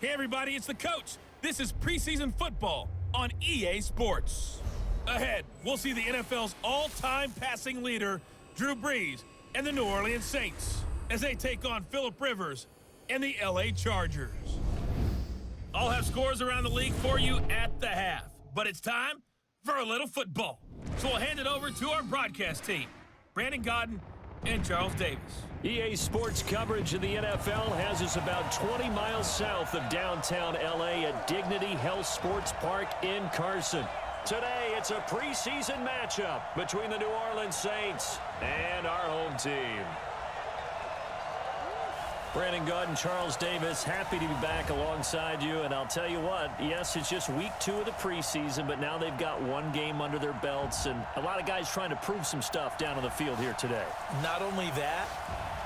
Hey everybody, it's the coach. This is preseason football on EA Sports. Ahead, we'll see the NFL's all-time passing leader, Drew Brees, and the New Orleans Saints as they take on Phillip Rivers and the LA Chargers. I'll have scores around the league for you at the half, but it's time for a little football. So I'll hand it over to our broadcast team, Brandon Godden and Charles Davis. EA Sports coverage of the NFL has us about 20 miles south of downtown LA at Dignity Health Sports Park in Carson. Today, it's a preseason matchup between the New Orleans Saints and our home team. Brandon Godden, Charles Davis, happy to be back alongside you. And I'll tell you what, yes, it's just week 2 of the preseason, but now they've got one game under their belts. And a lot of guys trying to prove some stuff down on the field here today. Not only that,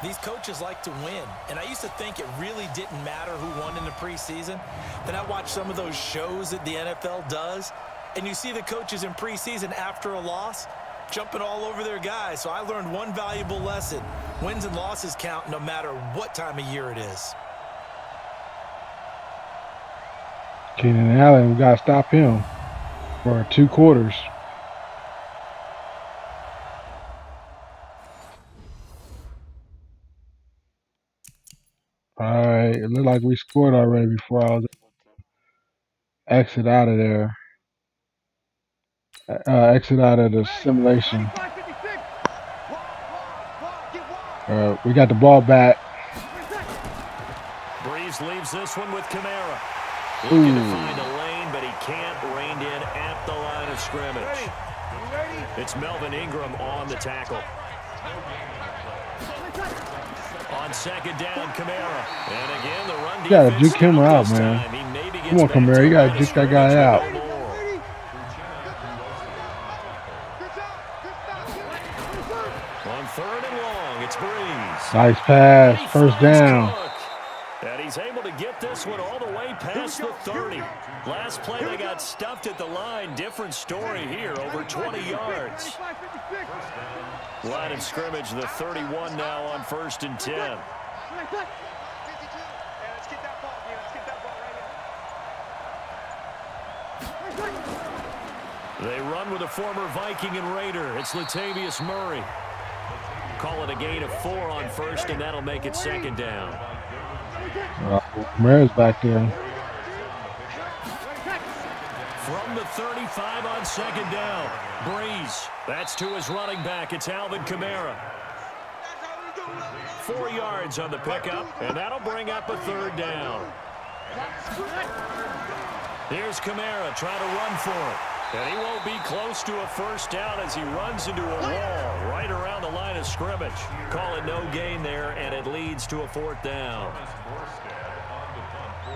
these coaches like to win. And I used to think it really didn't matter who won in the preseason. Then I watched some of those shows that the NFL does. And you see the coaches in preseason after a loss jumping all over their guys. So I learned one valuable lesson. Wins and losses count no matter what time of year it is. Keenan Allen, we got to stop him for 2 quarters. All right, it looked like we scored already before I was able to exit out of there. Exit out of the simulation. We got the ball back. Brees leaves this one with Kamara. Looking to find a lane, but he can't. Reined in at the line of scrimmage. It's Melvin Ingram on the tackle. On second down, Kamara. And again, the run defense. You got to juke him out, man. Come on, Kamara. You got to juke that guy out. On third and long, it's Brees. Nice pass. First down. And he's able to get this one all the way past the 30. Last play, they got stuffed at the line. Different story here, over 20 yards. Line of scrimmage, the 31 now on 1st and 10. They run with a former Viking and Raider. It's Latavius Murray. Call it a gain of 4 on 1st, and that'll make it 2nd down. Kamara's back there. From the 35 on 2nd down. Brees. That's to his running back. It's Alvin Kamara. 4 yards on the pickup, and that'll bring up a 3rd down. Here's Kamara trying to run for it. And he won't be close to a 1st down as he runs into a wall right around the line of scrimmage. Call it no gain there, and it leads to a 4th down.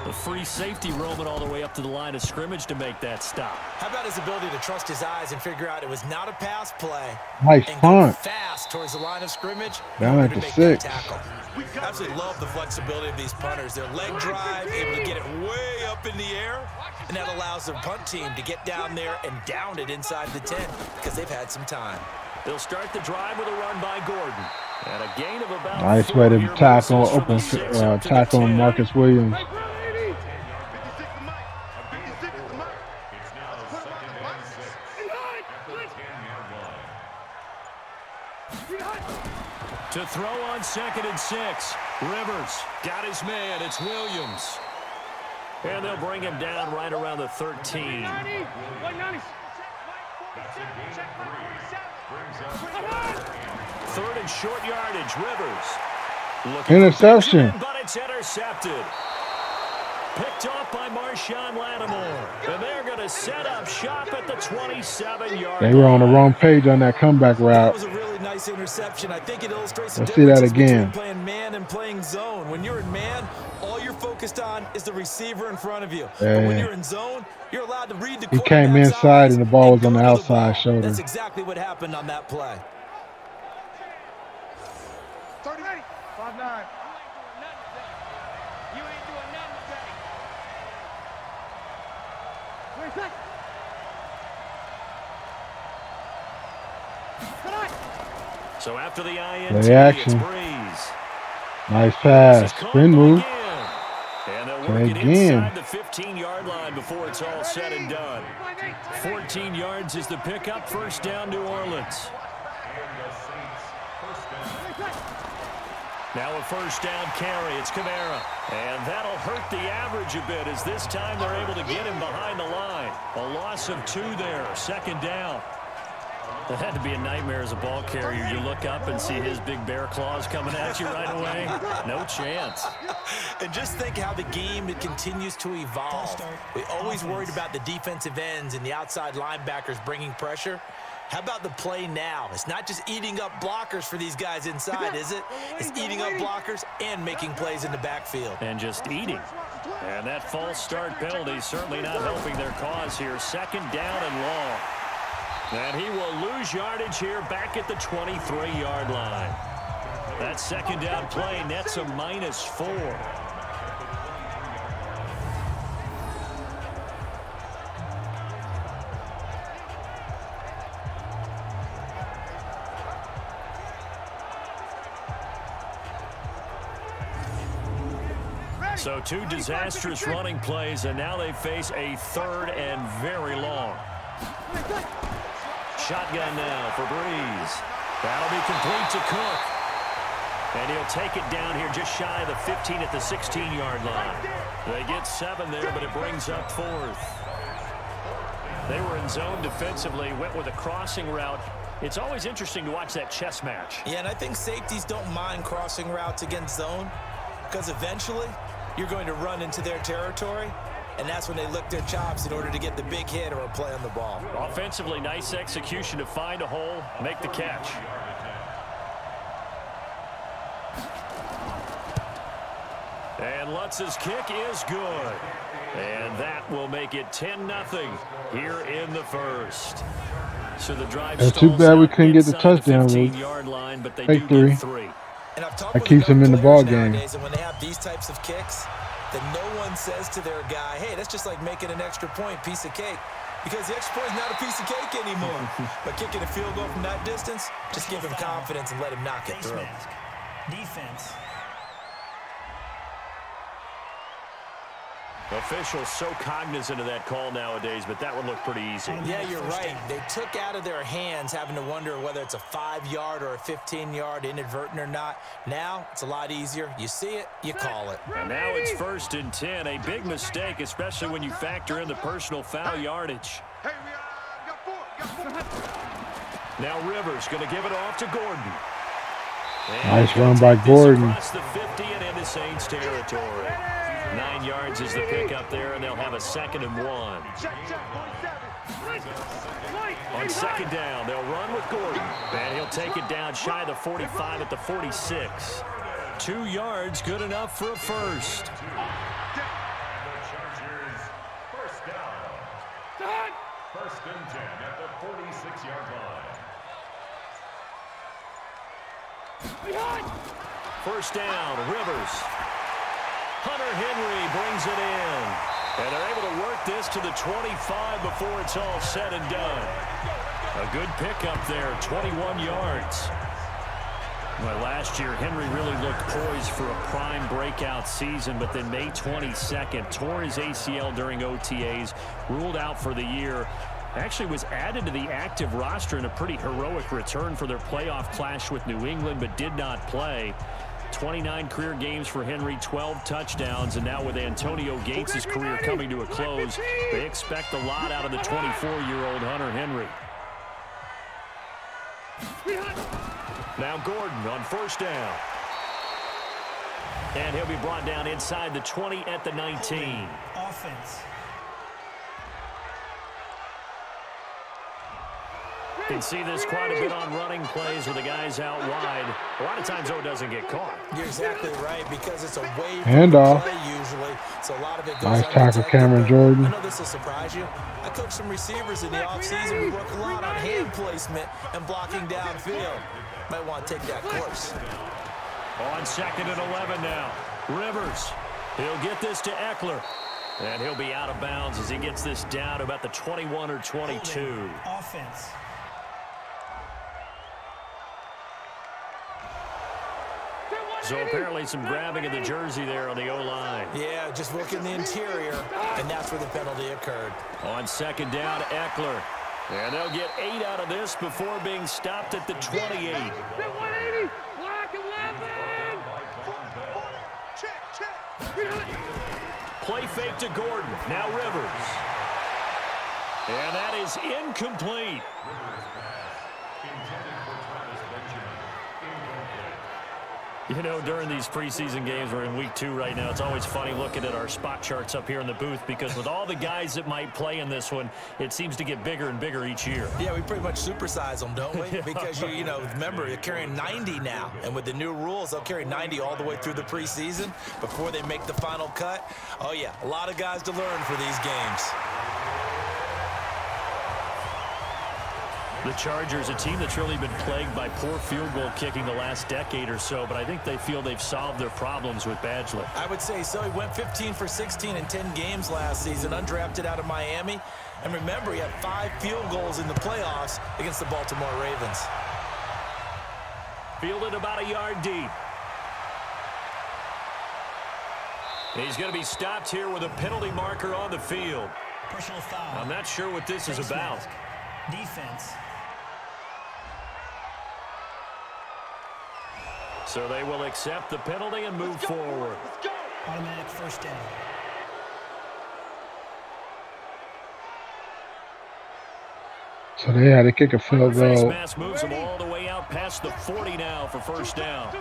The free safety roaming all the way up to the line of scrimmage to make that stop. How about his ability to trust his eyes and figure out it was not a pass play? Nice punt. Fast towards the line of scrimmage. Down at the 6. Absolutely love the flexibility of these punters. Their leg drive, able to get it way up in the air, and that allows the punt team to get down there and down it inside the 10 because they've had some time. They'll start the drive with a run by Gordon. And a gain of about nice way to tackle, tackle on Marcus Williams. To throw on 2nd and 6. Rivers got his man. It's Williams. And they'll bring him down right around the 13. 3rd and short yardage. Rivers. Interception. But it's intercepted. Picked off by Marshawn Lattimore. And they're going to set up shop at the 27-yard line. They were on the wrong page on that comeback route. That was a really nice interception. I think it illustrates the Let's see that again. Between playing man and playing zone. When you're in man, all you're focused on is the receiver in front of you. Yeah. But when you're in zone, you're allowed to read the He came inside and the ball was on the outside shoulder. That's exactly what happened on that play. 30, 5-9. So after the INT, play action. it's Brees. Nice pass. Spin move. And they'll work it again. inside the 15-yard line before it's all said and done. 14 yards is the pickup. First down, New Orleans. Now a first down carry. It's Kamara. And that'll hurt the average a bit as this time they're able to get him behind the line. A loss of 2 there. Second down. That had to be a nightmare as a ball carrier. You look up and see his big bear claws coming at you right away. No chance. And just think how the game continues to evolve. We always worried about the defensive ends and the outside linebackers bringing pressure. How about the play now? It's not just eating up blockers for these guys inside, is it? It's eating up blockers and making plays in the backfield. And just eating. And that false start penalty certainly not helping their cause here. Second down and long. And he will lose yardage here back at the 23-yard line. That second down play nets a -4. So 2 disastrous running plays, and now they face a third and very long. Shotgun now for Breeze. That'll be complete to Cook. And he'll take it down here just shy of the 15 at the 16-yard line. They get 7 there, but it brings up 4th. They were in zone defensively, went with a crossing route. It's always interesting to watch that chess match. Yeah, and I think safeties don't mind crossing routes against zone because eventually you're going to run into their territory. And that's when they lick their chops in order to get the big hit or a play on the ball. Offensively, nice execution to find a hole, make the catch. And Lutz's kick is good. And that will make it 10-0 here in the first. So the drive It's too bad we couldn't get the touchdown. 15-yard line, but they Take do 3. get 3. And I've talked That with keeps them in the ball game. nowadays, and when they have these types of kicks, then no one says to their guy, hey, that's just like making an extra point, piece of cake. Because the extra point is not a piece of cake anymore. But kicking a field goal from that distance, just give him confidence and let him knock it through. Defense. Officials so cognizant of that call nowadays, but that one looked pretty easy. Yeah, you're right. They took out of their hands having to wonder whether it's a 5-yard or a 15-yard, inadvertent or not. Now, it's a lot easier. You see it, you call it. And now it's 1st and 10. A big mistake, especially when you factor in the personal foul yardage. Hey, we got 4. Now Rivers going to give it off to Gordon. And Nice run by Gordon. Across the 50 and into Saints territory. 9 yards is the pickup there, and they'll have a 2nd and 1. On 2nd down, they'll run with Gordon. And he'll take it down shy of the 45 at the 46. 2 yards, good enough for a first. First and 10 at the 46-yard line. First down, Rivers. Hunter Henry brings it in. And they're able to work this to the 25 before it's all said and done. A good pickup there, 21 yards. Well, last year, Henry really looked poised for a prime breakout season, but then May 22nd, tore his ACL during OTAs, ruled out for the year. Actually was added to the active roster in a pretty heroic return for their playoff clash with New England, but did not play. 29 career games for Henry, 12 touchdowns, and now with Antonio Gates' career coming to a close, they expect a lot out of the 24-year-old Hunter Henry. Now Gordon on first down. And he'll be brought down inside the 20 at the 19. Offense. You can see this quite a bit on running plays with the guys out wide. A lot of times, though, it doesn't get caught. You're exactly right, because it's away from Hand the off. play usually. So a lot of it goes Nice tackle, undetected, Cameron but Jordan. I know this will surprise you. I coach some receivers in the offseason. We work a lot on hand placement and blocking downfield. Might want to take that course. On 2nd and 11 now. Rivers. He'll get this to Eckler. And he'll be out of bounds as he gets this down to about the 21 or 22. So apparently some grabbing of the jersey there on the O-line. Yeah, just look in the interior, and that's where the penalty occurred. On second down, Eckler. And they'll get 8 out of this before being stopped at the 28. Play fake to Gordon. Now Rivers. And that is incomplete. You know, during these preseason games, we're in week 2 right now, it's always funny looking at our spot charts up here in the booth because with all the guys that might play in this one, it seems to get bigger and bigger each year. Yeah, we pretty much supersize them, don't we? Because, you know, remember, they're carrying 90 now. And with the new rules, they'll carry 90 all the way through the preseason before they make the final cut. Oh, yeah, a lot of guys to learn for these games. The Chargers, a team that's really been plagued by poor field goal kicking the last decade or so, but I think they feel they've solved their problems with Badgley. I would say so. He went 15 for 16 in 10 games last season, undrafted out of Miami. And remember, he had 5 field goals in the playoffs against the Baltimore Ravens. Fielded about a yard deep. He's going to be stopped here with a penalty marker on the field. Personal foul. I'm not sure what this is about. Defense. So they will accept the penalty and move forward. Automatic first down. So they had to kick a field Face goal. mask moves them all the way out past the 40 now for first down.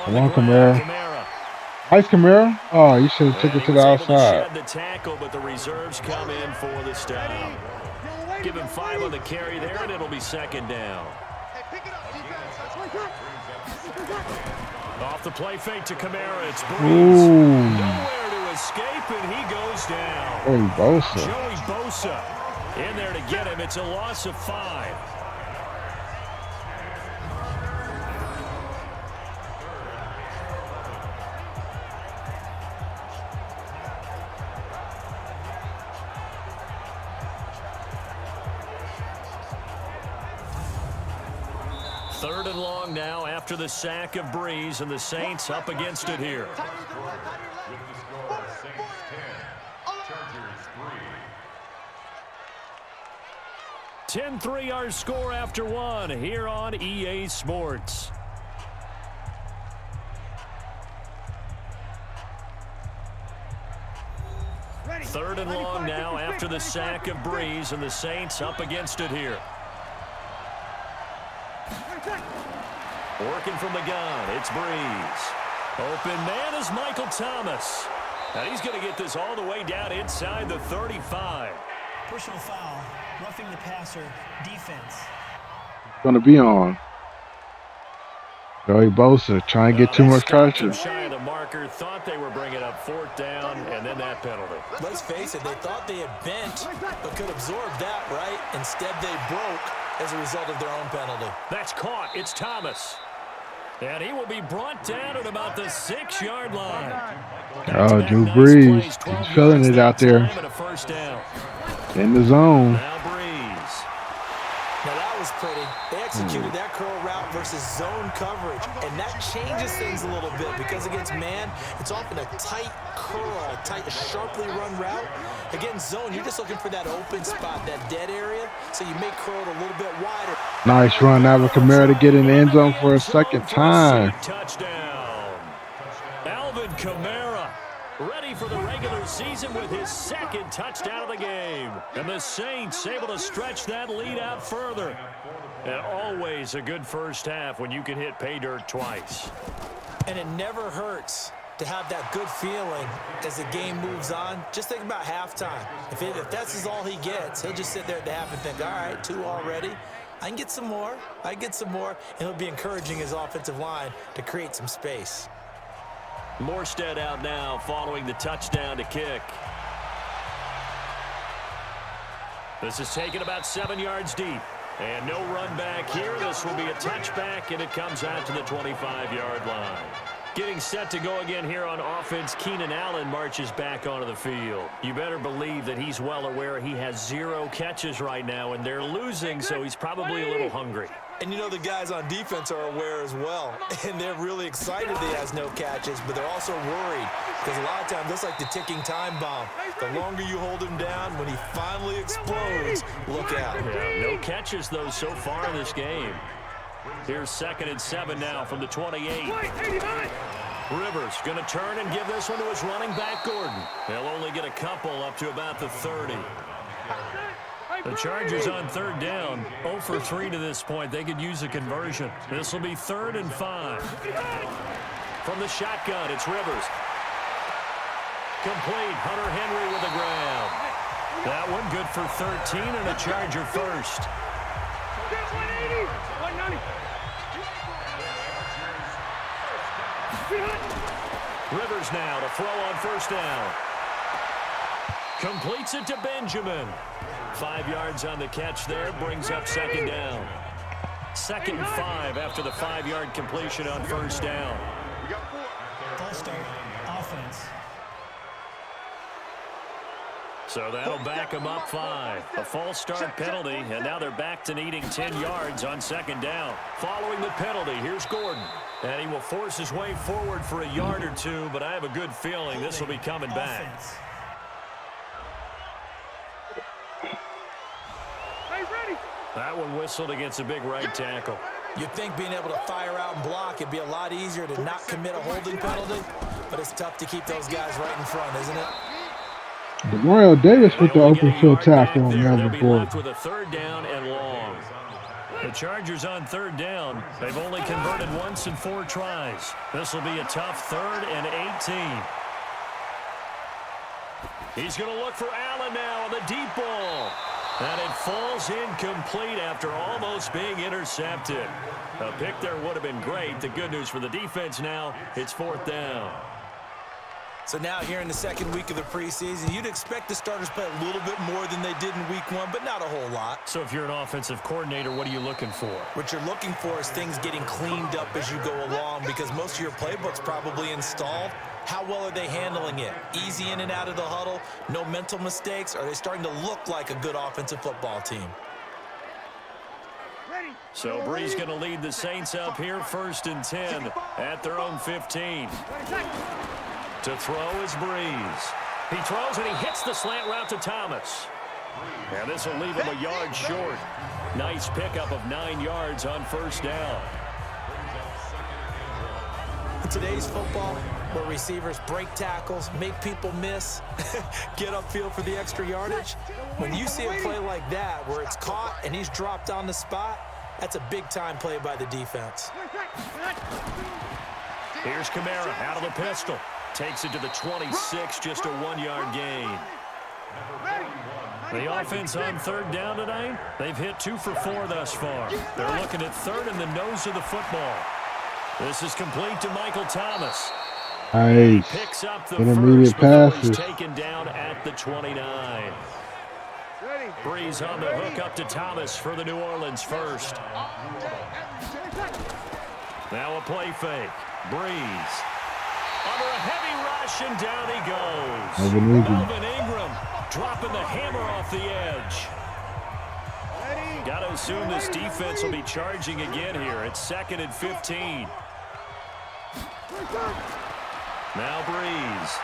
Come on, Kamara. Nice, Kamara. Oh, you should have took it to the outside. Shed the tackle, but the reserves come in for the stop. Give him 5 on the carry there, and it'll be second down. Off the play fake to Kamara, it's Breeze. Nowhere to escape, and he goes down. Joey Bosa. Joey Bosa in there to get him. It's a loss of 5. Third and long now after the sack of Breeze, and the Saints up against it here. With the score, Saints 10, Chargers 3. 10-3 our score after 1 here on EA Sports. Third and long now after the sack of Breeze, and the Saints up against it here. Working from the gun, it's Breeze. Open man is Michael Thomas. And he's going to get this all the way down inside the 35. Personal foul. Roughing the passer. Defense. Going to be on. Joey Bosa trying to get too much pressure. Shy of the marker, thought they were bringing up 4th down, and then that penalty. Let's face it, they thought they had bent, but could absorb that, right? Instead, they broke as a result of their own penalty. That's caught. It's Thomas. And he will be brought down at about the 6-yard line. Oh, Drew Brees. He's feeling it out there. In the zone. Now Breeze. Now that was pretty. They executed that curl route versus zone coverage, and that changes things a little bit because against man, it's often a tight curl, a sharply run route. Against zone, you're just looking for that open spot, that dead area, so you make curl a little bit wider. Nice run out of Kamara to get in the end zone for a second time. Touchdown. Alvin Kamara ready for the regular season with his 2nd touchdown of the game. And the Saints able to stretch that lead out further. And always a good first half when you can hit pay dirt twice. And it never hurts to have that good feeling as the game moves on. Just think about halftime. If that's all he gets, he'll just sit there at the half and think, all right, 2 already. I can get some more. I can get some more. And he'll be encouraging his offensive line to create some space. Morstead out now following the touchdown to kick. This is taken about 7 yards deep. And no run back here. This will be a touchback, and it comes out to the 25-yard line. Getting set to go again here on offense, Keenan Allen marches back onto the field. You better believe that he's well aware he has 0 catches right now, and they're losing, so he's probably a little hungry. And you know the guys on defense are aware as well. And they're really excited that he has no catches, but they're also worried because a lot of times that's like the ticking time bomb. The longer you hold him down, when he finally explodes, look out. Yeah, no catches, though, so far in this game. Here's 2nd and 7 now from the 28. Rivers going to turn and give this one to his running back, Gordon. He'll only get a couple up to about the 30. The Chargers on 3rd down, 0 for 3 to this point. They could use a conversion. This will be 3rd and 5. From the shotgun, it's Rivers. Complete, Hunter Henry with the grab. That one good for 13 and a Charger first. 180, 190. Rivers now to throw on 1st down. Completes it to Benjamin. 5 yards on the catch there, brings up 2nd down. 2nd and 5 after the 5-yard completion on 1st down. False start, offense. So that'll back them up 5. A false start penalty, and now they're back to needing 10 yards on 2nd down. Following the penalty, here's Gordon. And he will force his way forward for a yard or 2, but I have a good feeling this will be coming back. Offense. That one whistled against a big right tackle. You'd think being able to fire out and block, it'd be a lot easier to not commit a holding penalty, but it's tough to keep those guys right in front, isn't it? Demario Davis with the open field tackle on They'll the be board. left with a 3rd down and long. The Chargers on 3rd down. They've only converted once in 4 tries. This will be a tough 3rd and 18. He's going to look for Allen now on the deep ball. And it falls incomplete after almost being intercepted. A pick there would have been great. The good news for the defense now, it's 4th down. So now here in the 2nd week of the preseason, you'd expect the starters play a little bit more than they did in week 1, but not a whole lot. So if you're an offensive coordinator, what are you looking for? What you're looking for is things getting cleaned up as you go along because most of your playbook's probably installed. How well are they handling it? Easy in and out of the huddle? No mental mistakes? Are they starting to look like a good offensive football team? So Brees going to lead the Saints up here 1st and 10 at their own 15. To throw is Brees. He throws and he hits the slant route to Thomas. And this will leave him a yard short. Nice pickup of 9 yards on 1st down. In today's football, where receivers break tackles, make people miss, get upfield for the extra yardage, when you see a play like that where it's caught and he's dropped on the spot, that's a big-time play by the defense. Here's Kamara out of the pistol. Takes it to the 26, just a 1-yard gain. The offense on 3rd down tonight, they've hit 2 for 4 thus far. They're looking at 3rd in the nose of the football. This is complete to Michael Thomas. Nice. Picks up the Intermediate first before he's passes. taken down at the 29. Brees on the hook up to Thomas for the New Orleans first. Now a play fake. Brees. Under a heavy rush, and down he goes. Melvin Ingram dropping the hammer off the edge. Got to assume this defense will be charging again here. It's 2nd and 15. Now Brees.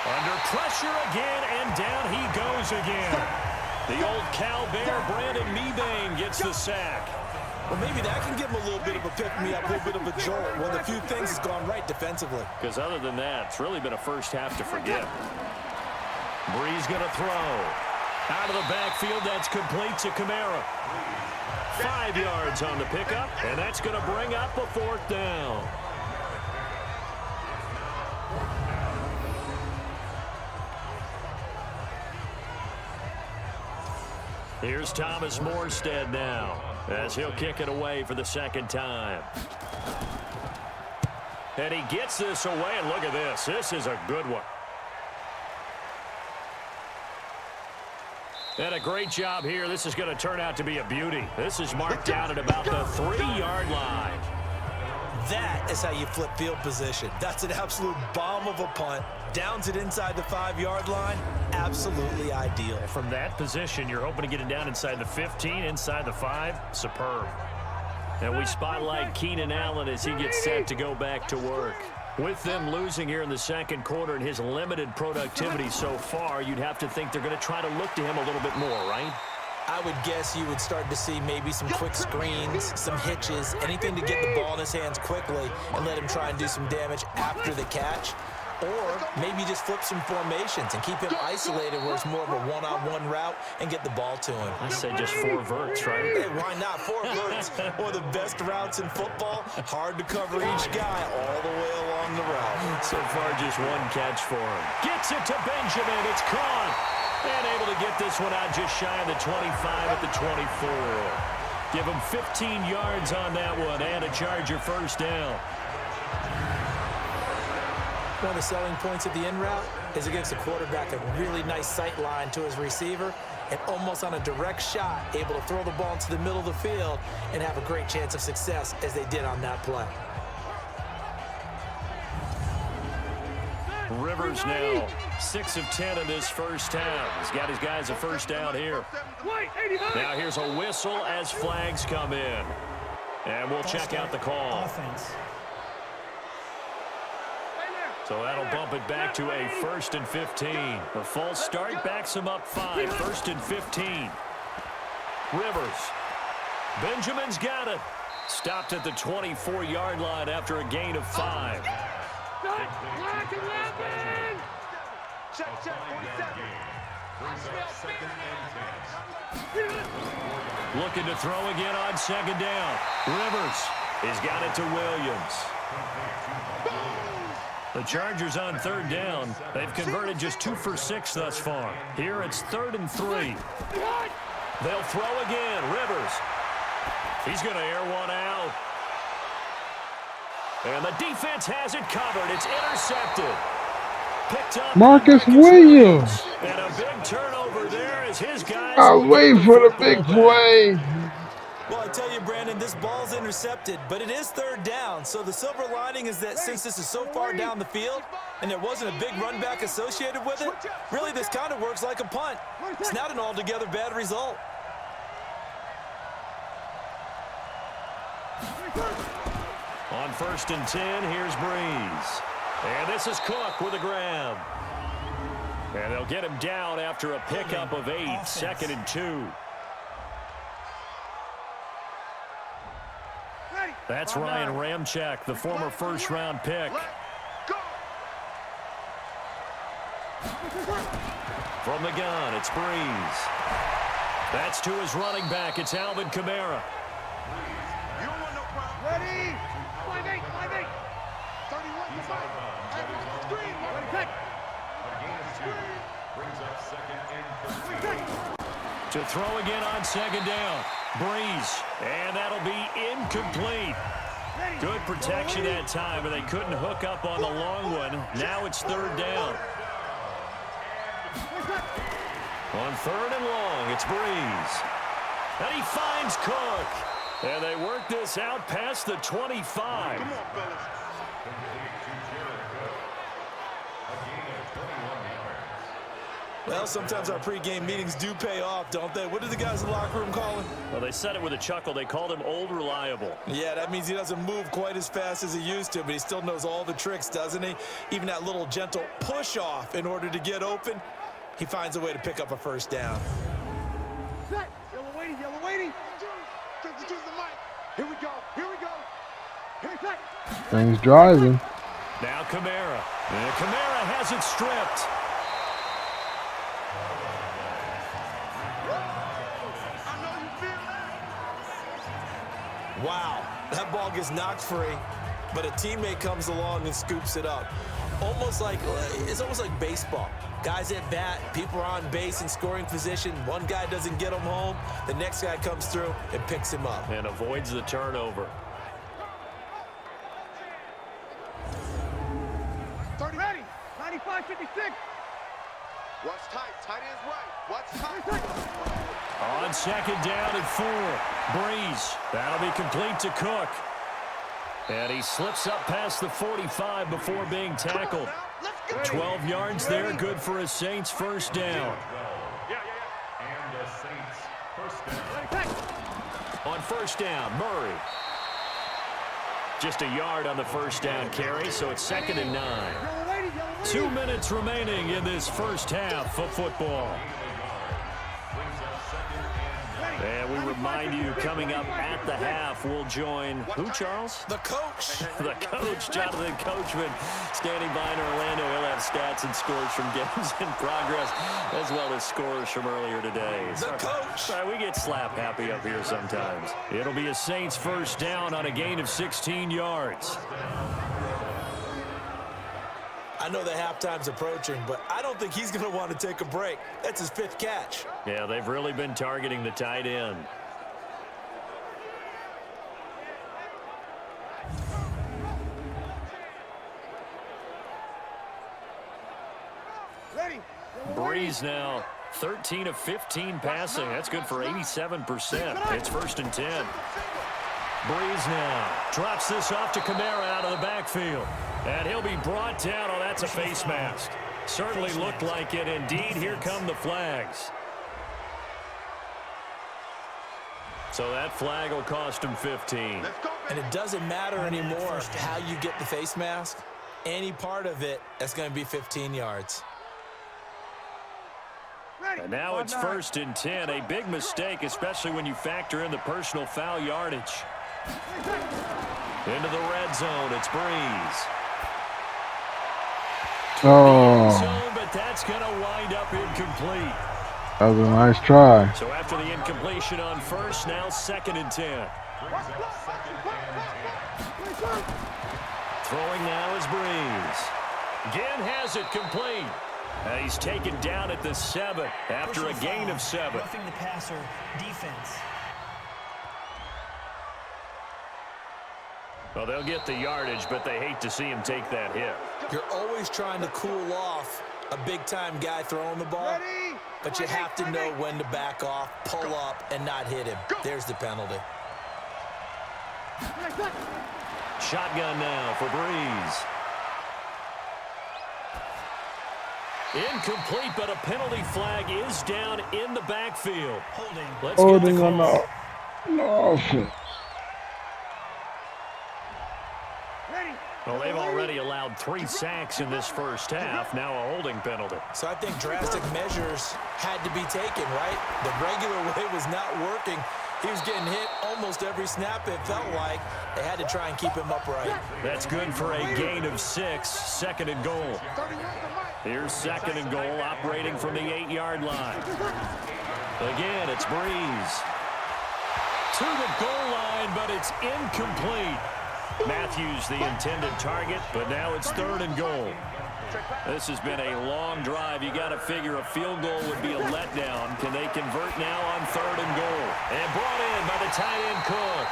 Under pressure again, and down he goes again. The old Cal Bear, Brandon Mebane, gets the sack. Well, maybe that can give him a little bit of a pick-me-up, a little bit of a jolt. One of the few things has gone right defensively. Because other than that, it's really been a first half to forget. Brees going to throw. Out of the backfield, that's complete to Kamara. 5 yards on the pickup, and that's going to bring up a 4th down. Here's Thomas Morstead now, as he'll kick it away for the 2nd time. And he gets this away, and look at this. This is a good one. And a great job here. This is going to turn out to be a beauty. This is marked down at about the 3-yard line. that is how you flip field position. That's an absolute bomb of a punt. Downs it inside the 5-yard line. Absolutely ideal. From that position, you're hoping to get it down inside the 15, inside the 5. Superb. And we spotlight Keenan Allen as he gets set to go back to work. With them losing here in the second quarter and his limited productivity so far, you'd have to think they're going to try to look to him a little bit more, right? I would guess you would start to see maybe some quick screens, some hitches, anything to get the ball in his hands quickly and let him try and do some damage after the catch. Or maybe just flip some formations and keep him isolated where it's more of a one-on-one route and get the ball to him. I say just 4 verts, right? Hey, why not? 4 verts, one of the best routes in football. Hard to cover each guy all the way along the route. So far, just 1 catch for him. Gets it to Benjamin. It's caught. And able to get this one out just shy of the 25 at the 24. Give him 15 yards on that one and a Charger first down. One of the selling points of the in route is against a quarterback, a really nice sight line to his receiver, and almost on a direct shot, able to throw the ball into the middle of the field and have a great chance of success as they did on that play. Rivers now 6 of 10 in this first half. He's got his guys a first down here. Now here's a whistle as flags come in. And we'll check out the call. Offense. So that'll bump it back to a 1st and 15. The false start backs him up 5. 1st and 15. Rivers. Benjamin's got it. Stopped at the 24-yard line after a gain of 5. Looking to throw again on 2nd down. Rivers has got it to Williams. The Chargers on 3rd down. They've converted just 2 for 6 thus far. Here it's 3rd and 3. They'll throw again. Rivers. He's going to air one out. And the defense has it covered. It's intercepted. Picked up Marcus Williams. And a big turnover there as his guys. I was waiting for the big play. Well, I tell you, Brandon, this ball's intercepted, but it is 3rd down. So the silver lining is that since this is so far down the field and there wasn't a big run back associated with it, really this kind of works like a punt. It's not an altogether bad result. On 1st and 10, here's Breeze. And this is Cook with a grab. And they'll get him down after a pickup of 8. 2nd and 2. That's Ryan Ramczyk, the former first-round pick. From the gun, it's Breeze. That's to his running back. It's Alvin Kamara. Ready? 5-8, 5-8. 31 to 5. Screen. Brings up 2nd and 13. To throw again on 2nd down. Breeze. And that'll be incomplete. Good protection that time, but they couldn't hook up on the long one. Now it's 3rd down. On 3rd and long, it's Breeze. And he finds Cook. And they work this out past the 25. Come on, fellas. Well, sometimes our pregame meetings do pay off, don't they? What did the guys in the locker room call him? Well, they said it with a chuckle. They called him Old Reliable. Yeah, that means he doesn't move quite as fast as he used to, but he still knows all the tricks, doesn't he? Even that little gentle push-off in order to get open, he finds a way to pick up a first down. Set. Yellow waiting, yellow waiting. Here we go, here we go. Here's that. And he's driving. Now Kamara. And Kamara has it stripped. Wow, that ball gets knocked free, but a teammate comes along and scoops it up. It's almost like baseball. Guys at bat, people are on base in scoring position. One guy doesn't get him home. The next guy comes through and picks him up. And avoids the turnover. 30 ready. 95, 56. Watch tight. Tight ends right. Watch tight. On 2nd down and 4. Breeze. That'll be complete to Cook. And he slips up past the 45 before being tackled. 12 yards there, good for a Saints first down. And the Saints first down. On first down, Murray. Just a yard on the first down carry, so it's 2nd and 9. 2 minutes remaining in this first half of football. And we remind you, coming up at the half, we'll join who, Charles? The coach. The coach, Jonathan Coachman, standing by in Orlando. He'll have stats and scores from games in progress, as well as scores from earlier today. The coach. We get slap happy up here sometimes. It'll be a Saints first down on a gain of 16 yards. I know the halftime's approaching, but I don't think he's going to want to take a break. That's his 5th catch. Yeah, they've really been targeting the tight end. Breeze now, 13 of 15 passing. That's good for 87%. It's 1st and 10. Breeze now drops this off to Kamara out of the backfield. And he'll be brought down. Oh, that's a face mask. Certainly looked like it. Indeed, here come the flags. So that flag will cost him 15. And it doesn't matter anymore how you get the face mask. Any part of it, that's going to be 15 yards. And now it's 1st and 10. A big mistake, especially when you factor in the personal foul yardage. Into the red zone, it's Breeze. Oh, Zone, but that's going to wind up incomplete. that was a nice try. So after the incompletion on first, now 2nd and 10. Throwing now is Breeze. Again has it complete. And he's taken down at the 7 after a gain of 7. Roughing the passer defense. Well, they'll get the yardage, but they hate to see him take that hit. You're always trying to cool off a big-time guy throwing the ball, but you have to know when to back off, pull up, and not hit him. There's the penalty. Shotgun now for Breeze. Incomplete, but a penalty flag is down in the backfield. Holding. Let's get the On call. no offense. Well, they've already allowed 3 sacks in this first half. Now a holding penalty. So I think drastic measures had to be taken, right? The regular way was not working. He was getting hit almost every snap, it felt like. They had to try and keep him upright. That's good for a gain of 6, 2nd and goal. Here's 2nd and goal, operating from the 8-yard line. Again, it's Breeze. To the goal line, but it's incomplete. Matthews the intended target, but now it's 3rd and goal. This has been a long drive. You got to figure a field goal would be a letdown. Can they convert now on 3rd and goal? And brought in by the tight end Cook.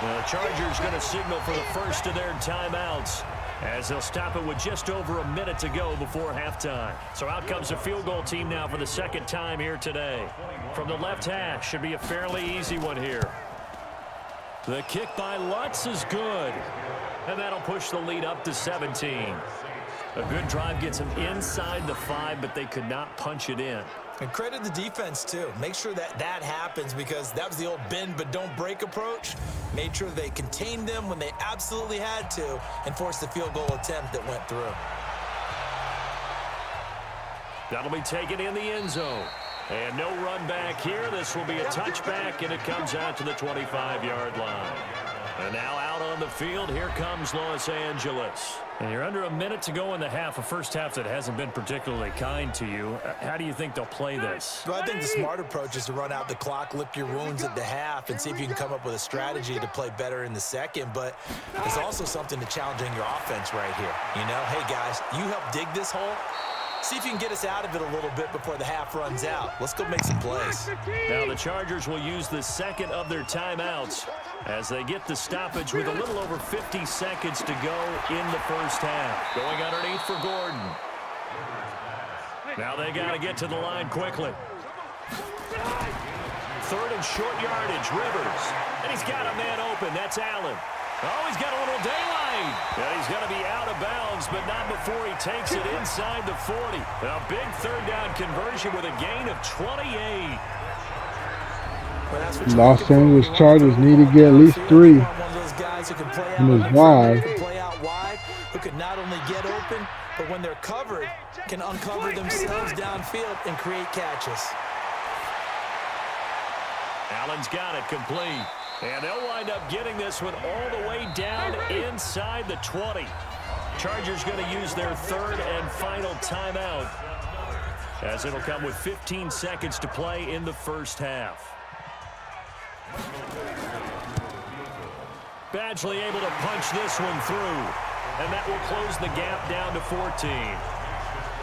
The Chargers going to signal for the first of their timeouts, as they'll stop it with just over a minute to go before halftime. So out comes the field goal team now for the 2nd time here today. From the left hash, should be a fairly easy one here. The kick by Lutz is good. And that'll push the lead up to 17. A good drive gets them inside the 5, but they could not punch it in. And credit the defense, too. Make sure that happens, because that was the old bend but don't break approach. Made sure they contained them when they absolutely had to and forced the field goal attempt that went through. That'll be taken in the end zone. And no run back here. This will be a touchback, and it comes out to the 25-yard line. And now out on the field, here comes Los Angeles. And you're under a minute to go in the half, a first half that hasn't been particularly kind to you. How do you think they'll play this? Well, I think the smart approach is to run out the clock, lick your wounds at the half, and see if you can come up with a strategy to play better in the second. But there's also something to challenging your offense right here. You know, hey, guys, you help dig this hole. See if you can get us out of it a little bit before the half runs out. Let's go make some plays. Now the Chargers will use the 2nd of their timeouts as they get the stoppage with a little over 50 seconds to go in the first half. Going underneath for Gordon. Now they got to get to the line quickly. 3rd and short yardage, Rivers. And he's got a man open. That's Allen. Oh, he's got a little daylight. And he's going to be out of bounds, but not before he takes it inside the 40. A big third down conversion with a gain of 28. Los Angeles Chargers need to get at least 3 in this drive. Play out wide, who can not only get open, but when they're covered, can uncover themselves downfield and create catches. Allen's got it complete. And they'll wind up getting this one all the way down inside the 20. Chargers going to use their third and final timeout, as it'll come with 15 seconds to play in the first half. Badgley able to punch this one through, and that will close the gap down to 14.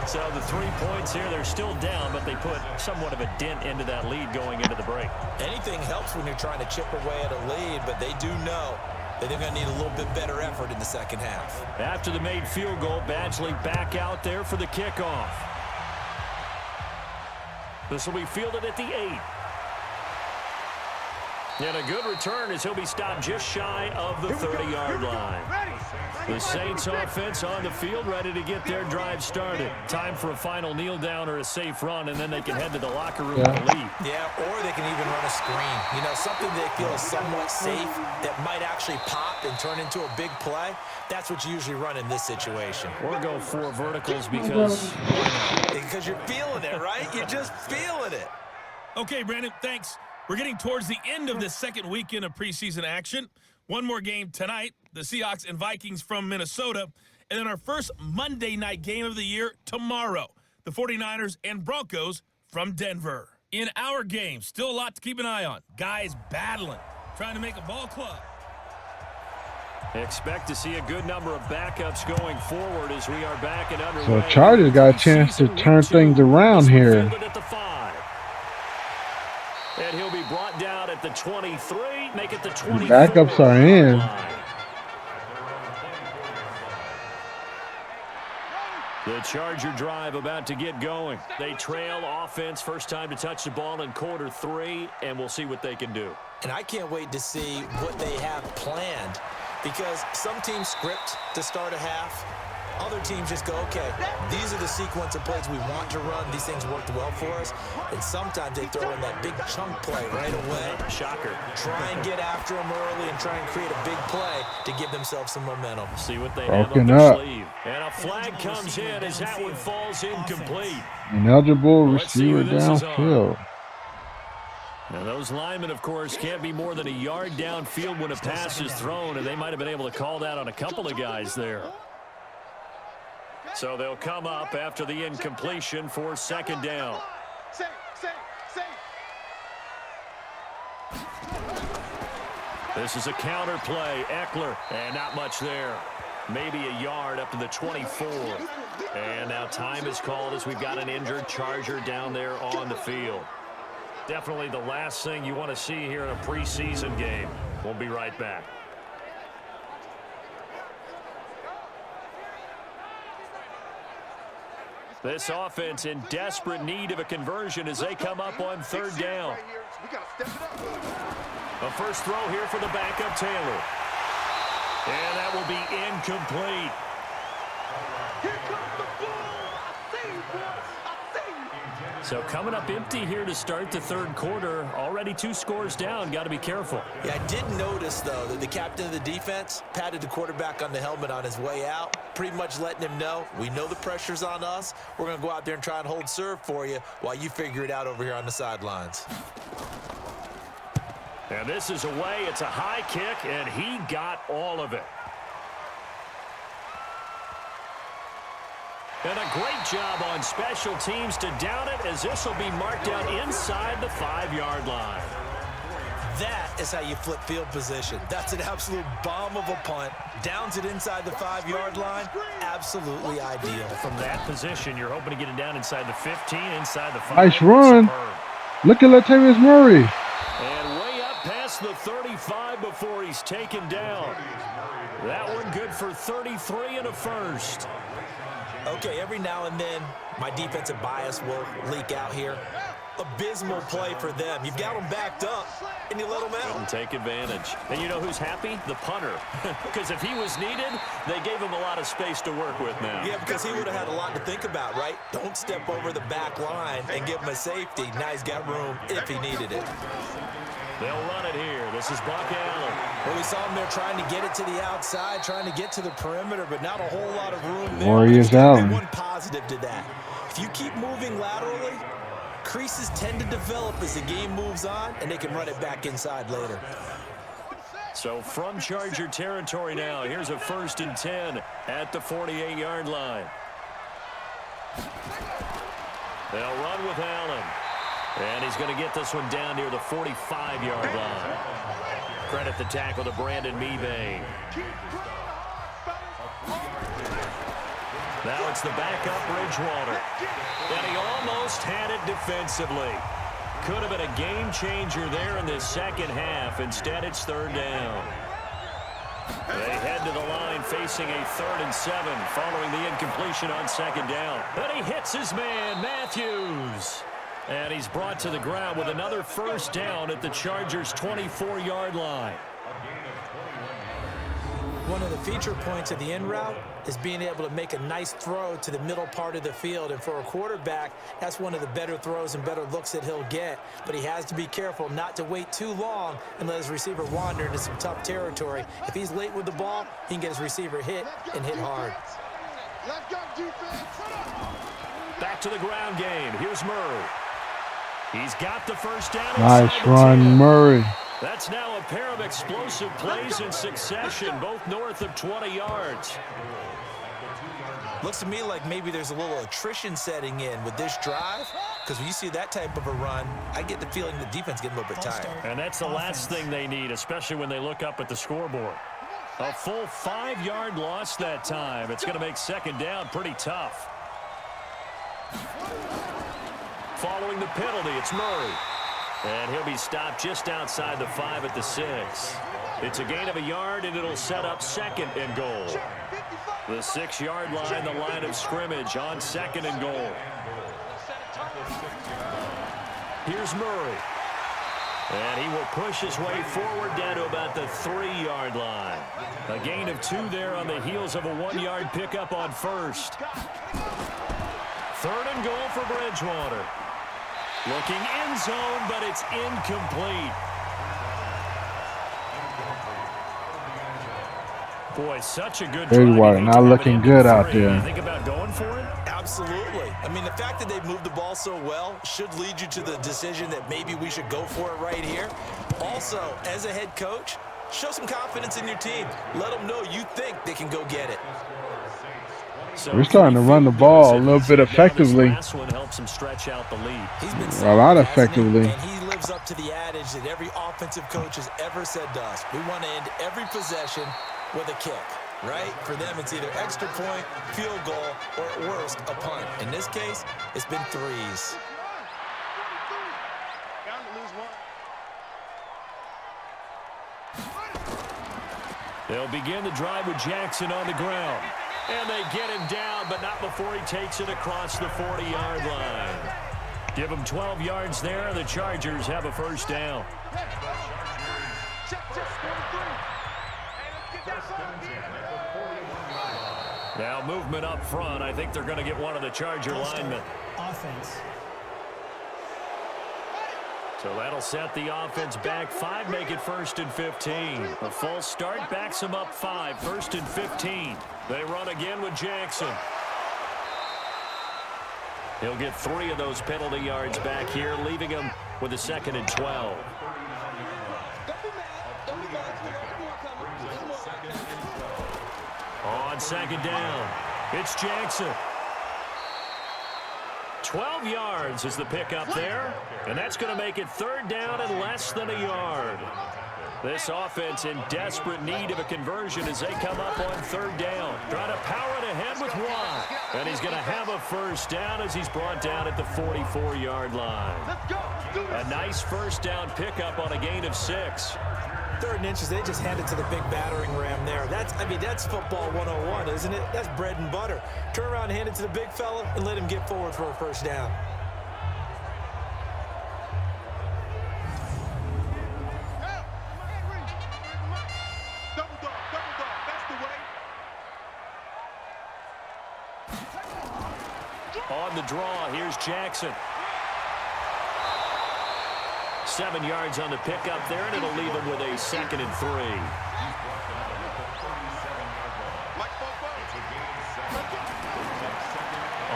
So the 3 points here, they're still down, but they put somewhat of a dent into that lead going into the break. Anything helps when you're trying to chip away at a lead, but they do know that they're going to need a little bit better effort in the second half. After the made field goal, Badgley back out there for the kickoff. This will be fielded at the 8. And a good return as he'll be stopped just shy of the 30-yard line. The Saints offense on the field, ready to get their drive started. Time for a final kneel down or a safe run, and then they can head to the locker room to leave. Yeah, or they can even run a screen. You know, something they feel is somewhat safe that might actually pop and turn into a big play. That's what you usually run in this situation. Or go 4 verticals because you're feeling it, right? You're just feeling it. Okay, Brandon, thanks. We're getting towards the end of this second weekend of preseason action. One more game tonight, the Seahawks and Vikings from Minnesota. And then our first Monday night game of the year tomorrow, the 49ers and Broncos from Denver. In our game, still a lot to keep an eye on. Guys battling, trying to make a ball club. Expect to see a good number of backups going forward as we are back and underway. So Chargers got a chance to turn things around here. And he'll be brought down at the 23, make it the 24. The backups are in. The Charger drive about to get going. They trail offense, first time to touch the ball in quarter 3, and we'll see what they can do. And I can't wait to see what they have planned, because some teams script to start a half. Other teams just go, okay, these are the sequence of plays we want to run. These things worked well for us. And sometimes they throw in that big chunk play right away. Shocker. Try and get after them early and try and create a big play to give themselves some momentum. See what they have up their sleeve. And a flag comes in as that one falls incomplete. Ineligible receiver downfield. Now, those linemen, of course, can't be more than a yard downfield when a pass is thrown, and they might have been able to call that on a couple of guys there. So they'll come up after the incompletion for second down. This is a counter play. Eckler, and not much there. Maybe a yard up to the 24. And now time is called as we've got an injured Charger down there on the field. Definitely the last thing you want to see here in a preseason game. We'll be right back. This offense in desperate need of a conversion as they come up on third down. A first throw here for the backup Taylor. And that will be incomplete. So coming up empty here to start the third quarter. Already 2 scores down. Got to be careful. Yeah, I did notice, though, that the captain of the defense patted the quarterback on the helmet on his way out, pretty much letting him know, we know the pressure's on us. We're going to go out there and try and hold serve for you while you figure it out over here on the sidelines. And this is away. It's a high kick, and he got all of it. And a great job on special teams to down it, as this will be marked out inside the 5-yard line. That is how you flip field position. That's an absolute bomb of a punt. Downs it inside the 5-yard line. Absolutely ideal. From that position, you're hoping to get it down inside the 15, inside the 5. Nice run. Superb. Look at Latavius Murray. And way up past the 35 before he's taken down. That one good for 33 and a first. Okay, every now and then, my defensive bias will leak out here. abysmal play for them. You've got them backed up, and you let them out. Couldn't take advantage. And you know who's happy? The punter. Because if he was needed, they gave him a lot of space to work with now. Yeah, because he would have had a lot to think about, right? Don't step over the back line and give him a safety. Now he's got room if he needed it. They'll run it here. This is Buck Allen. Well, we saw him there trying to get it to the outside, trying to get to the perimeter, but not a whole lot of room there. Warriors Allen. One positive to that. If you keep moving laterally, creases tend to develop as the game moves on, and they can run it back inside later. So from Charger territory now, here's a 1st and 10 at the 48-yard line. They'll run with Allen. And he's going to get this one down near the 45-yard line. Credit the tackle to Brandon Mebane. Now it's the backup Bridgewater. And he almost had it defensively. Could have been a game changer there in this second half. Instead, it's 3rd down. They head to the line facing a 3rd and 7 following the incompletion on 2nd down. But he hits his man, Matthews. And he's brought to the ground with another 1st down at the Chargers' 24-yard line. One of the feature points of the in route is being able to make a nice throw to the middle part of the field. And for a quarterback, that's one of the better throws and better looks that he'll get. But he has to be careful not to wait too long and let his receiver wander into some tough territory. If he's late with the ball, he can get his receiver hit and hit hard. Back to the ground game. Here's Murray. He's got the 1st down. Nice run, Murray. That's now a pair of explosive plays in succession, both north of 20 yards. Looks to me like maybe there's a little attrition setting in with this drive, because when you see that type of a run, I get the feeling the defense getting a little bit tired. And that's the last thing they need, especially when they look up at the scoreboard. A full 5-yard loss that time. It's going to make 2nd down pretty tough. Following the penalty, it's Murray. And he'll be stopped just outside the 5 at the 6. It's a gain of a yard, and it'll set up 2nd and goal. The 6-yard line, the line of scrimmage on 2nd and goal. Here's Murray. And he will push his way forward down to about the 3-yard line. A gain of 2 there on the heels of a 1-yard pickup on 1st. 3rd and goal for Bridgewater. Looking end zone, but it's incomplete. Boy, such a good Bridgewater not looking good out there. You think about going for it? Absolutely. I mean, the fact that they've moved the ball so well should lead you to the decision that maybe we should go for it right here. Also, as a head coach, show some confidence in your team. Let them know you think they can go get it. So we're starting to run the ball a little bit effectively. Last one helps him stretch out the lead. He's been a lot effectively. And he lives up to the adage that every offensive coach has ever said to us. We want to end every possession with a kick, right? For them, it's either extra point, field goal, or at worst, a punt. In this case, it's been 3s. They'll begin the drive with Jackson on the ground. And they get him down, but not before he takes it across the 40-yard line. Give him 12 yards there. The Chargers have a 1st down. Now movement up front. I think they're going to get one of the Charger linemen. Offense. So that'll set the offense back 5, make it 1st and 15. A false start backs them up 5, 1st and 15. They run again with Jackson. He'll get 3 of those penalty yards back here, leaving him with a 2nd and 12. On 2nd down, it's Jackson. 12 yards is the pickup there, and that's going to make it 3rd down and less than a yard. This offense in desperate need of a conversion as they come up on 3rd down. Trying to power it ahead with Watt. And he's going to have a 1st down as he's brought down at the 44-yard line. A nice 1st down pickup on a gain of 6. 3rd and inches, they just hand it to the big battering ram there. That's football 101, isn't it? That's bread and butter. Turn around and hand it to the big fella and let him get forward for a 1st down. On the draw, here's Jackson. 7 yards on the pickup there, and it'll leave him with a 2nd and 3.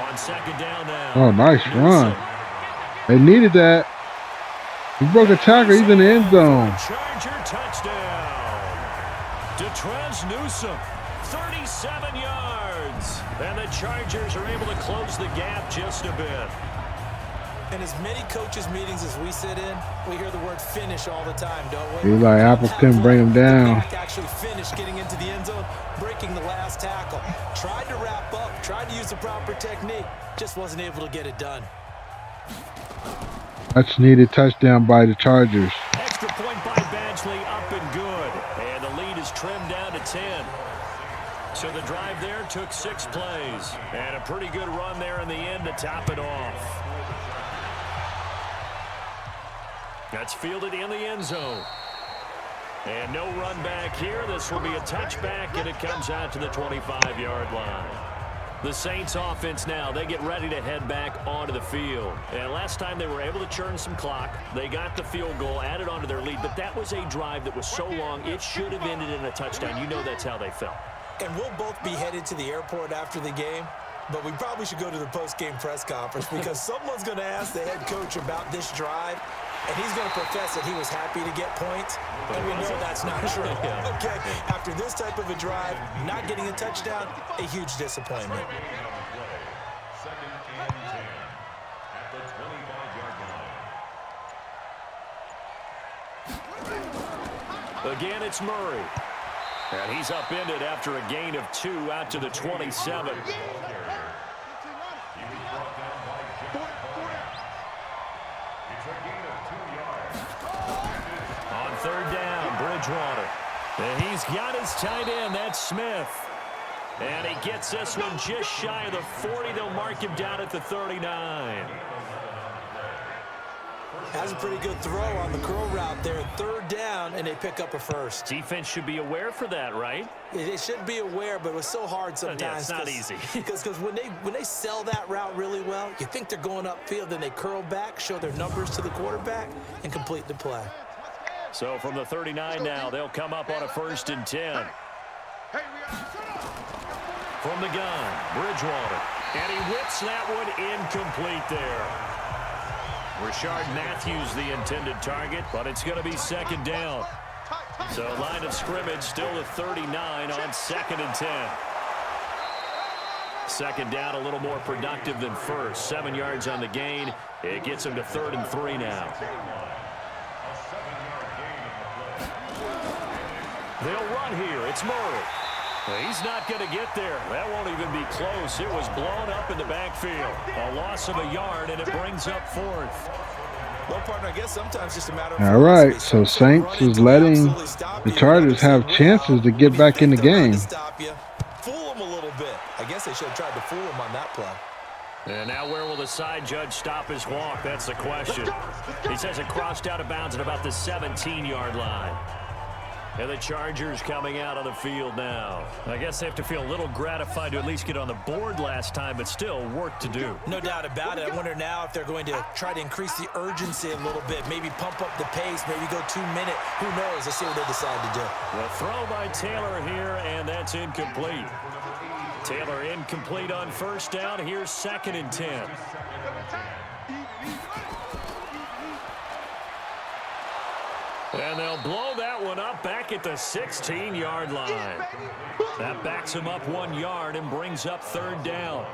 On 2nd down now. Oh, nice run. They needed that. He broke a tackle. He's in the end zone. Charger touchdown. DeTrez Newsome, 37 yards. And the Chargers are able to close the gap just a bit. In as many coaches' meetings as we sit in, we hear the word finish all the time, don't we? Eli Apple couldn't bring him down. The actually finished getting into the end zone, breaking the last tackle. Tried to wrap up, tried to use the proper technique, just wasn't able to get it done. Much needed touchdown by the Chargers. Extra point by Badgley, up and good. And the lead is trimmed down to 10. So the drive there took 6 plays. And a pretty good run there in the end to top it off. That's fielded in the end zone. And no run back here. This will be a touchback, and it comes out to the 25-yard line. The Saints offense now, they get ready to head back onto the field. And last time they were able to churn some clock. They got the field goal, added onto their lead, but that was a drive that was so long, it should have ended in a touchdown. You know that's how they felt. And we'll both be headed to the airport after the game, but we probably should go to the post-game press conference because someone's going to ask the head coach about this drive, and he's going to profess that he was happy to get points, and we know that's not true. Okay, after this type of a drive, not getting a touchdown, a huge disappointment. Second and 10 at the 25-yard line. Again, it's Murray. And he's upended after a gain of 2 out to the 27. On 3rd down, Bridgewater. And he's got his tight end, that's Smith. And he gets this one just shy of the 40. They'll mark him down at the 39. Has a pretty good throw on the curl route there. 3rd down, and they pick up a first. Defense should be aware for that, right? They should be aware, but it was so hard sometimes. Yeah, it's not easy. Because when they sell that route really well, you think they're going upfield, then they curl back, show their numbers to the quarterback, and complete the play. So from the 39 now, they'll come up on a 1st and 10. From the gun, Bridgewater. And he whips that one incomplete there. Rashard Matthews the intended target, but it's going to be 2nd down. So line of scrimmage still the 39 on 2nd and 10. 2nd down a little more productive than first. 7 yards on the gain. It gets him to 3rd and 3 now. They'll run here. It's Murray. He's not going to get there. That won't even be close. It was blown up in the backfield. A loss of a yard, and it brings up 4th. Well, partner, I guess sometimes just a matter of... All right, so Saints is letting the Chargers have chances to get back in the game. Fool them a little bit. I guess they should have tried to fool him on that play. And now where will the side judge stop his walk? That's the question. He says it crossed out of bounds at about the 17-yard line. And the Chargers coming out on the field now. I guess they have to feel a little gratified to at least get on the board last time, but still work to do. No doubt about it. I wonder now if they're going to try to increase the urgency a little bit, maybe pump up the pace, maybe go 2-minute. Who knows? Let's see what they decide to do. The throw by Taylor here, and that's incomplete. Taylor incomplete on 1st down. Here's 2nd and 10. And they'll blow that one up back at the 16-yard line. That backs him up 1 yard and brings up 3rd down.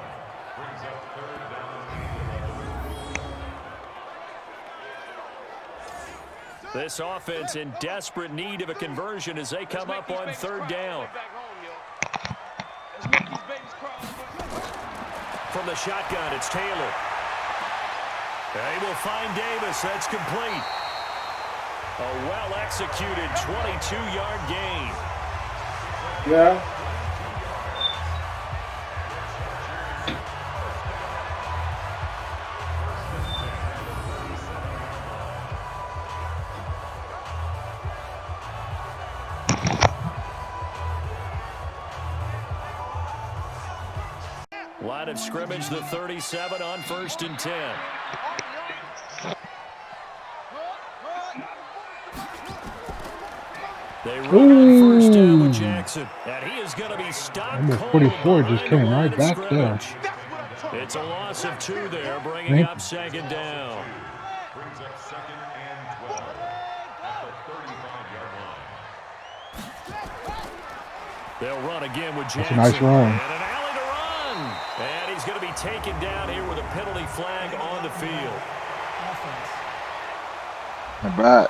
This offense in desperate need of a conversion as they come up on 3rd down. From the shotgun, it's Taylor. They will find Davis. That's complete. A well-executed 22-yard gain. Yeah. Line of scrimmage, the 37 on 1st and 10. They run on 1st down with Jackson, and he is going to be stopped Number cold 44 just behind the came line right of back there. scrimmage. It's a loss of 2 there, bringing up 2nd down. Brings up 2nd and 12 at the 35-yard line. They'll run again with Jackson. That's a nice run. And an alley to run. And he's going to be taken down here with a penalty flag on the field. Not bad.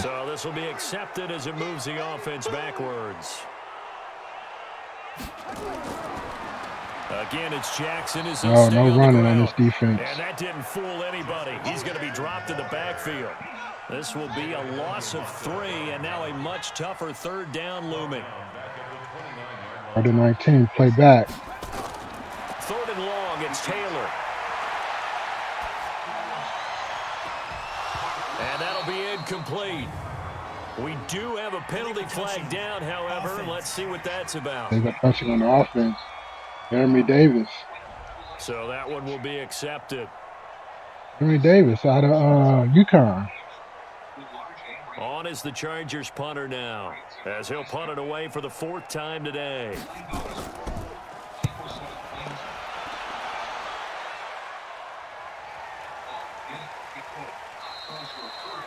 So this will be accepted as it moves the offense backwards. Again, it's Jackson. No running on this defense. And that didn't fool anybody. He's going to be dropped in the backfield. This will be a loss of 3, and now a much tougher 3rd down looming. 3rd and 19, play back. 3rd and long, it's Taylor. And that'll be incomplete. We do have a penalty flag down, however. Let's see what that's about. They got touching on the offense. Jeremy Davis. So that one will be accepted. Jeremy Davis out of UConn. On is the Chargers punter now, as he'll punt it away for the 4th time today.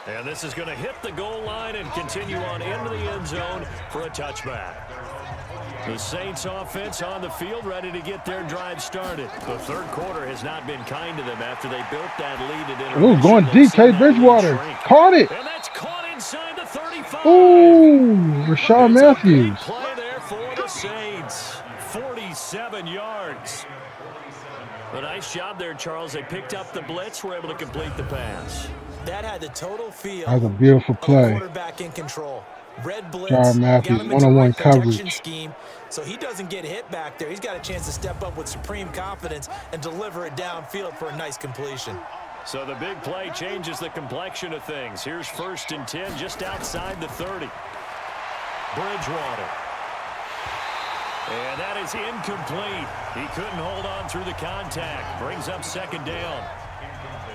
And this is going to hit the goal line and continue on into the end zone for a touchback. The Saints offense on the field, ready to get their drive started. The 3rd quarter has not been kind to them after they built that lead at intermission. Ooh, going deep, Teddy Bridgewater. Caught it. And that's caught inside the 35. Ooh, Rashawn Matthews. Big play there for the Saints. 47 yards. A nice job there, Charles. They picked up the blitz, were able to complete the pass. That had the total feel. That was a beautiful play. Quarterback in control. Red blitz. Rashawn Matthews, one-on-one coverage. Scheme, so he doesn't get hit back there. He's got a chance to step up with supreme confidence and deliver it downfield for a nice completion. So the big play changes the complexion of things. Here's 1st and 10 just outside the 30. Bridgewater. And that is incomplete. He couldn't hold on through the contact. Brings up 2nd down.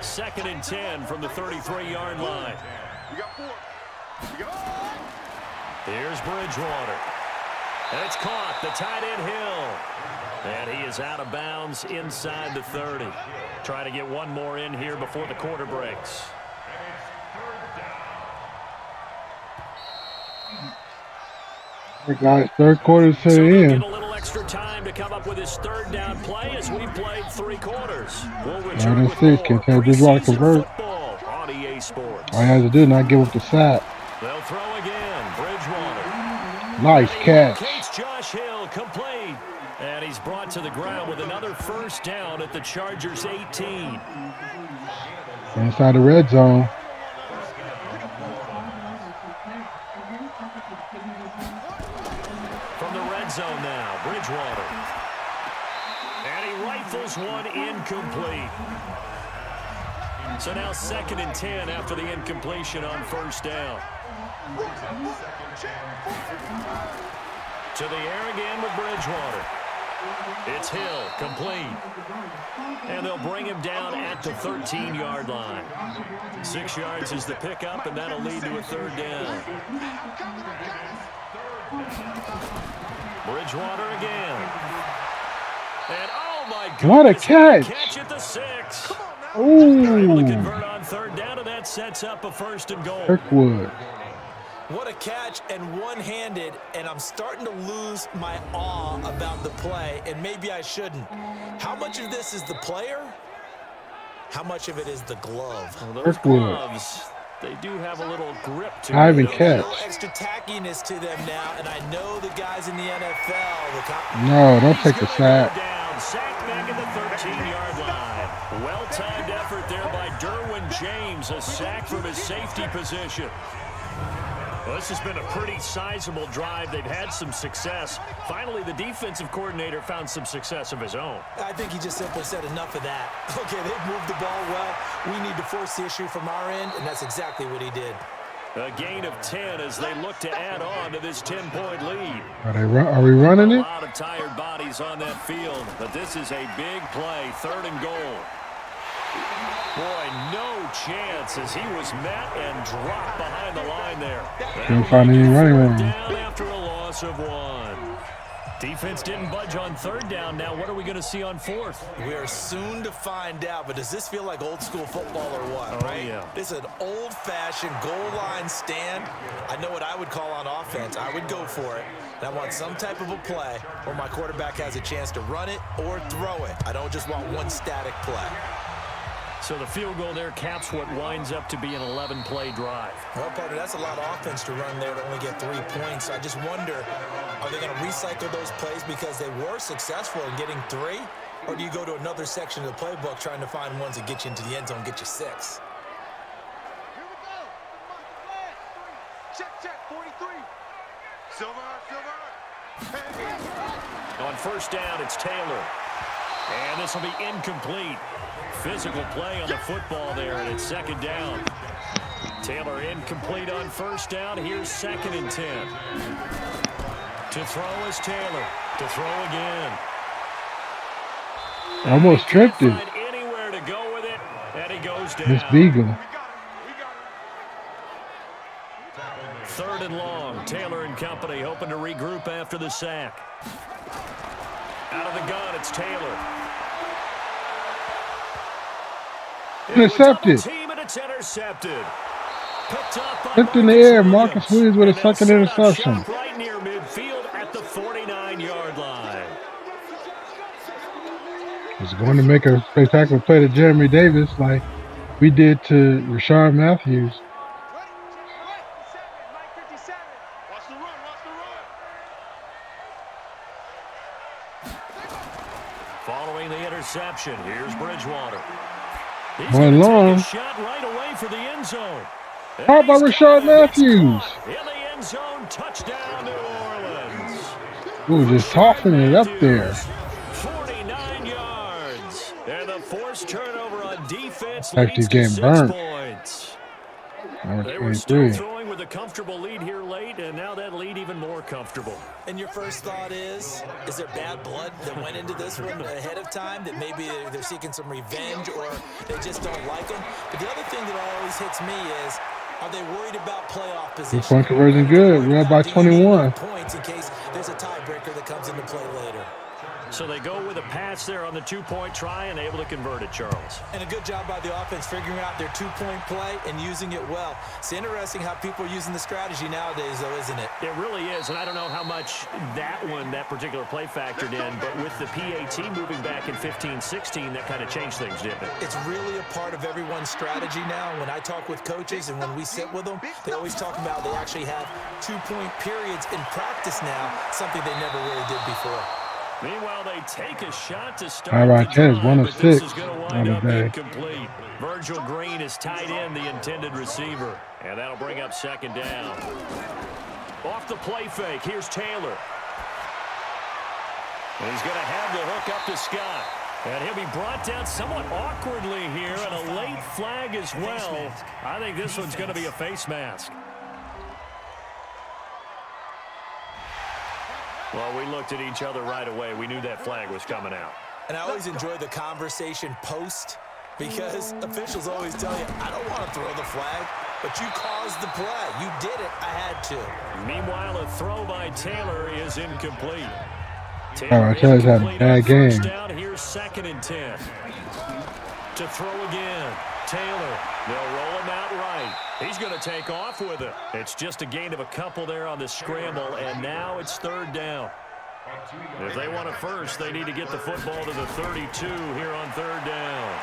2nd and 10 from the 33-yard line. Here's Bridgewater. And it's caught. The tight end Hill. And he is out of bounds inside the 30. Trying to get one more in here before the quarter breaks. Guys, 3rd quarter to the end. A little extra time to come up with his 3rd down play as we played 3 quarters. We'll 3rd and 6. Can Teddy Bridgewater convert? On EA Sports. All he has to do is not give up the sack. They'll throw again. Bridgewater. Nice catch. Catch Josh Hill complete. And he's brought to the ground with another 1st down at the Chargers 18. Inside the red zone. From the red zone now, Bridgewater. And he rifles one incomplete. So now 2nd and 10 after the incompletion on 1st down. To the air again with Bridgewater. It's Hill, complete. And they'll bring him down at the 13-yard line. 6 yards is the pickup, and that'll lead to a 3rd down. Bridgewater again. And oh my goodness, what a catch. Catch at the 6. Ooh. They're able to convert on 3rd down, and that sets up a 1st and goal. Kirkwood. What a catch, and one-handed, and I'm starting to lose my awe about the play, and maybe I shouldn't. How much of this is the player? How much of it is the glove? Well, those gloves, they do have a little grip to them. them. Catch. A little extra tackiness to them now, and I know the guys in the NFL. No, don't take the sack. Sack back at the 13-yard line. Well-timed effort there by Derwin James, a sack from his safety position. Well, this has been a pretty sizable drive. They've had some success. Finally, the defensive coordinator found some success of his own. I think he just simply said enough of that. Okay, they've moved the ball well. We need to force the issue from our end, and that's exactly what he did. A gain of 10 as they look to add on to this 10-point lead. Are we running it? A lot of tired bodies on that field, but this is a big play, 3rd and goal. Boy, no chance as he was met and dropped behind the line there. Couldn't find any running room. Down after a loss of 1. Defense didn't budge on 3rd down. Now what are we going to see on 4th? We are soon to find out, but does this feel like old school football or what? Oh, right? yeah. This is an old-fashioned goal line stand. I know what I would call on offense. I would go for it. And I want some type of a play where my quarterback has a chance to run it or throw it. I don't just want one static play. So the field goal there caps what winds up to be an 11-play drive. Well, partner, that's a lot of offense to run there to only get 3 points. I just wonder, are they going to recycle those plays because they were successful in getting 3? Or do you go to another section of the playbook trying to find ones that get you into the end zone, get you 6? Here we go. Check, 43. Silver. On 1st down, it's Taylor. And this will be incomplete. Physical play on the football there, and it's 2nd down. Taylor incomplete on 1st down. Here's 2nd and 10. To throw is Taylor. To throw again. Almost tripped it. Find anywhere to go with it, and he goes down. Miss Beagle. 3rd and long. Taylor and company hoping to regroup after the sack. Out of the gun, it's Taylor. Intercepted. Team and it's intercepted. Picked in the air. Marcus Williams with a 2nd interception. Right near midfield at the 49-yard line. Was going to make a spectacular play to Jeremy Davis like we did to Rashard Matthews. Watch the run. Following the interception, here's Bridgewater. He's Going long. take a shot right away for the end zone. How about Rashard Matthews? In the end zone, touchdown New Orleans. Ooh, just tossing it up there. 49 yards. And the forced turnover on defense Actually leads to getting 6 burnt. points. Number They were still 23. throwing with a comfortable lead here late, and now that lead even more comfortable. And your first thought is there bad blood that went into this one ahead of time, that maybe they're seeking some revenge or they just don't like them? But the other thing that always hits me is, are they worried about playoff position? Point conversion good. We're up by 21. Points in case there's a tiebreaker that comes into play later. So they go with a pass there on the 2-point try and able to convert it, Charles. And a good job by the offense figuring out their 2-point play and using it well. It's interesting how people are using the strategy nowadays, though, isn't it? It really is, and I don't know how much that particular play factored in, but with the PAT moving back in 15-16, that kind of changed things, didn't it? It's really a part of everyone's strategy now. When I talk with coaches and when we sit with them, they always talk about they actually have 2-point periods in practice now, something they never really did before. Meanwhile, they take a shot to start All right, the Ted, drive, 1 of but this 6 is going to on wind the up day. incomplete. Virgil Green is tied in, the intended receiver, and that'll bring up 2nd down. Off the play fake, here's Taylor. And he's going to have the hook up to Scott. And he'll be brought down somewhat awkwardly here, and a late flag as well. I think this one's going to be a face mask. Well, we looked at each other right away. We knew that flag was coming out. And I always enjoy the conversation post because officials always tell you, I don't want to throw the flag, but you caused the play. You did it. I had to. Meanwhile, a throw by Taylor is incomplete. Taylor's had a bad game. First down, here's 2nd and 10. To throw again. Taylor, they'll roll him out right. He's going to take off with it. It's just a gain of a couple there on the scramble, and now it's 3rd down. If they want a first, they need to get the football to the 32 here on 3rd down.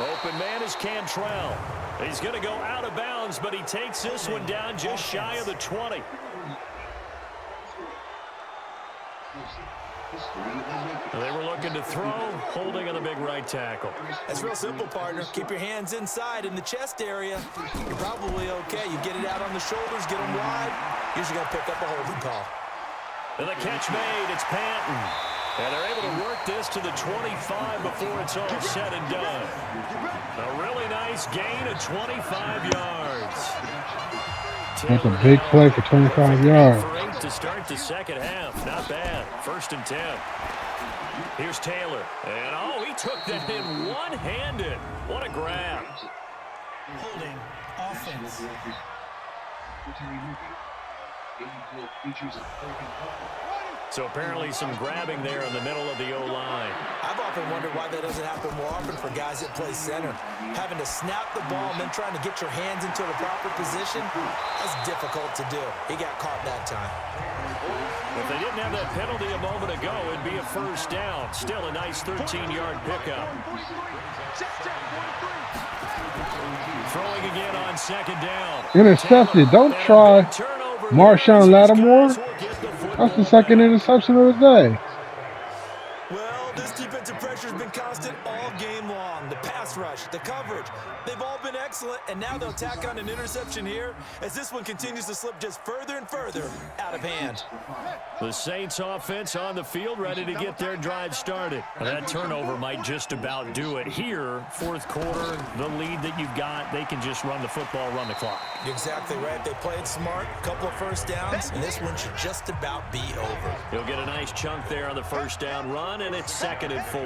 Open man is Cantrell. He's going to go out of bounds, but he takes this one down just shy of the 20. They were looking to throw, holding on the big right tackle. That's real simple, partner. Keep your hands inside in the chest area. You're probably okay. You get it out on the shoulders, get them wide. Usually going to pick up a holding call. And the catch made, it's Panton. And they're able to work this to the 25 before it's all said and done. A really nice gain of 25 yards. That's a big play for 25 yards. For 8 to start the second half. Not bad. 1st and 10. Here's Taylor. And, oh, he took that in one-handed. What a grab. Holding. Offense. So apparently some grabbing there in the middle of the O-line. I've often wondered why that doesn't happen more often for guys that play center. Having to snap the ball and then trying to get your hands into the proper position, that's difficult to do. He got caught that time. If they didn't have that penalty a moment ago, it'd be a 1st down. Still a nice 13-yard pickup. Throwing again on 2nd down. Intercepted. Don't try Marshawn Lattimore. That's the 2nd interception of the day. Well, this defensive pressure has been constant all game long. The pass rush, the coverage, they've all been excellent, and now they'll tack on an interception here as this one continues to slip just further and further out of hand. The Saints offense on the field, ready to get their drive started. That turnover might just about do it. Here, 4th quarter, the lead that you've got, they can just run the football, run the clock. You're exactly right. They played smart, a couple of 1st downs, and this one should just about be over. He'll get a nice chunk there on the 1st down run, and it's 2nd and 4.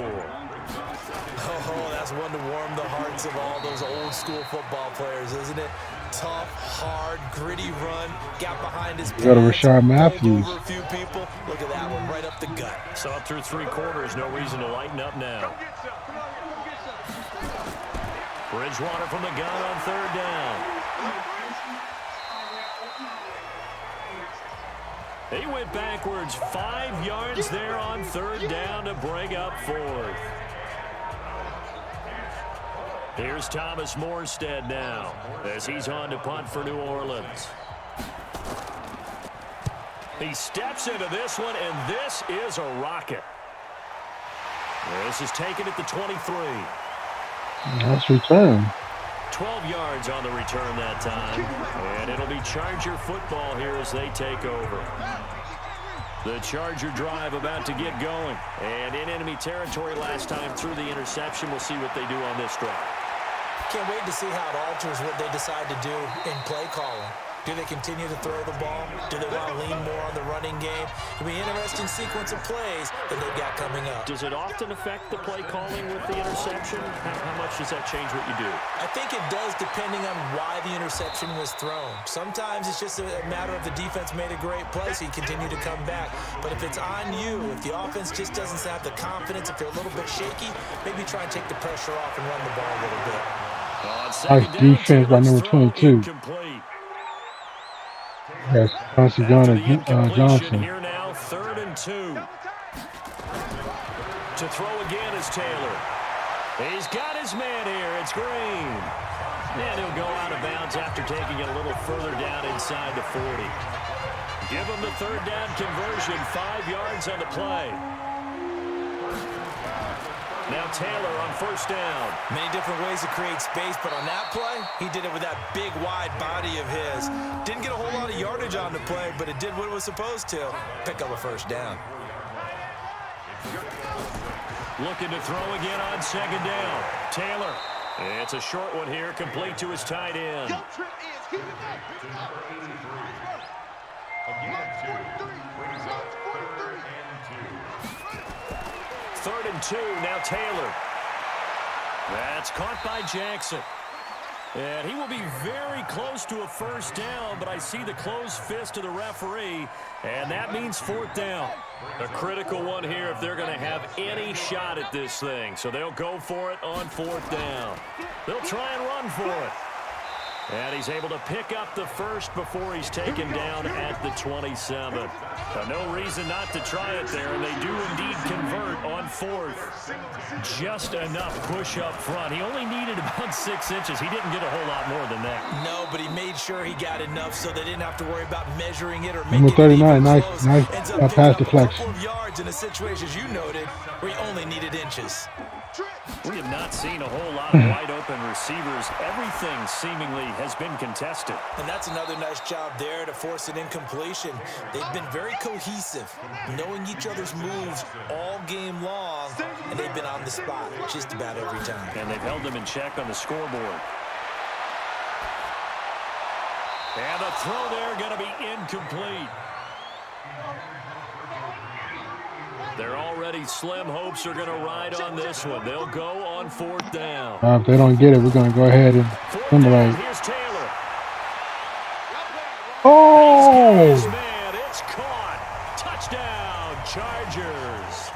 Oh, that's one to warm the hearts of all those old school football players, isn't it? Tough, hard, gritty run. Got behind his Go to Rashard Matthews. Over a few people. Look at that one right up the gut. So up through 3 quarters, no reason to lighten up now. Bridgewater from the gun on 3rd down. He went backwards 5 yards there on 3rd down to bring up 4th. Here's Thomas Morstead now as he's on to punt for New Orleans. He steps into this one, and this is a rocket. This is taken at the 23. Nice return. 12 yards on the return that time. And it'll be Charger football here as they take over. The Charger drive about to get going. And in enemy territory last time through the interception. We'll see what they do on this drive. Can't wait to see how it alters what they decide to do in play calling. Do they continue to throw the ball? Do they want to lean more on the running game? It'll be an interesting sequence of plays that they've got coming up. Does it often affect the play calling with the interception? How much does that change what you do? I think it does depending on why the interception was thrown. Sometimes it's just a matter of the defense made a great play, so you continue to come back. But if it's on you, if the offense just doesn't have the confidence, if they're a little bit shaky, maybe try and take the pressure off and run the ball a little bit. Nice defense by number 22. Yes, Chauncey Johnson. Here now, 3rd and 2. To throw again is Taylor. He's got his man here. It's Green. And he'll go out of bounds after taking it a little further down inside the 40. Give him the 3rd down conversion, 5 yards on the play. Now Taylor on 1st down. Many different ways to create space, but on that play, he did it with that big, wide body of his. Didn't get a whole lot of yardage on the play, but it did what it was supposed to. Pick up a 1st down. Looking to throw again on 2nd down. Taylor. It's a short one here, complete to his tight end. Number 83. Again, 2. Brings up 3rd and 2. 3rd and 2, now Taylor. That's caught by Jackson. And he will be very close to a 1st down, but I see the closed fist of the referee, and that means 4th down. A critical one here if they're going to have any shot at this thing. So they'll go for it on 4th down. They'll try and run for it. And he's able to pick up the 1st before he's taken down at the 27. No reason not to try it there, and they do indeed convert on 4th. Just enough push up front. He only needed about 6 inches. He didn't get a whole lot more than that. No, but he made sure he got enough so they didn't have to worry about measuring it or making Number 39, it nice pass deflection. a couple of yards in a situation, as you noted, where he only needed inches. We have not seen a whole lot of wide-open receivers. Everything seemingly has been contested. And that's another nice job there to force an incompletion. They've been very cohesive, knowing each other's moves all game long, and they've been on the spot just about every time. And they've held them in check on the scoreboard. And the throw there going to be incomplete. Their already slim hopes are going to ride on this one. They'll go on 4th down. If they don't get it, we're going to go ahead and simulate. Here's Taylor. Oh! He's man. It's caught. Touchdown, Chargers.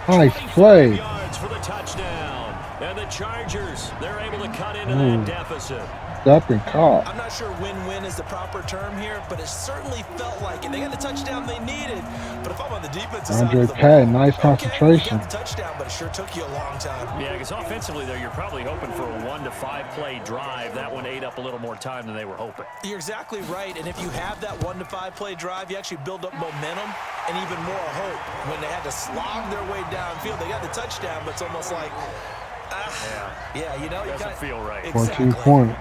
Nice play. Yards for the touchdown. And the Chargers, they're able to cut into that deficit. Up and caught. I'm not sure win-win is the proper term here, but it certainly felt like it. They got the touchdown they needed, but if I'm on the defensive side of the ball, nice concentration. You got the touchdown, but it sure took you a long time. Yeah, because offensively, though, you're probably hoping for a 1 to 5 play drive. That one ate up a little more time than they were hoping. You're exactly right, and if you have that 1 to 5 play drive, you actually build up momentum and even more hope. When they had to slog their way downfield, they got the touchdown, but it's almost like, you know, you doesn't feel right. Exactly. 14 points.